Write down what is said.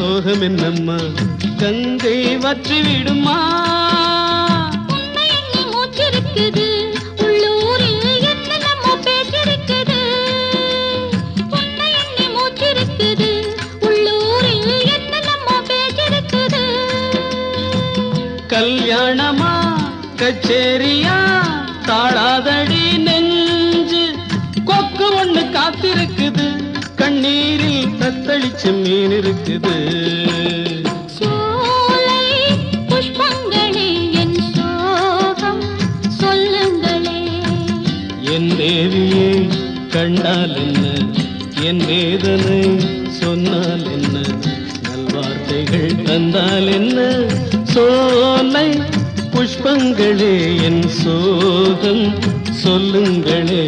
சோகம் என்னம்மா கங்கை வற்றி விடுமா உன்னை எண்ணி மூச்சிருக்குது உள்ளூரில் என்னென்னமோ பேச்சிருக்குது உன்னை எண்ணி மூச்சிருக்குது உள்ளூரில் என்னென்னமோ பேச்சிருக்குது கல்யாணமா கச்சேரியா தாழாதடி நெஞ்சு கொக்கு ஒண்ணு காத்திருக்குது கண்ணீரில் தத்தளிச்ச மீன் இருக்குது சோலை புஷ்பங்களே என் சோகம் சொல்லுங்களே என் தேவியை கண்டால் என்ன என் வேதனை சொன்னால் என்ன நல்வார்த்தைகள் தந்தால் என்ன சோலை புஷ்பங்களே என் சோகம் சொல்லுங்களே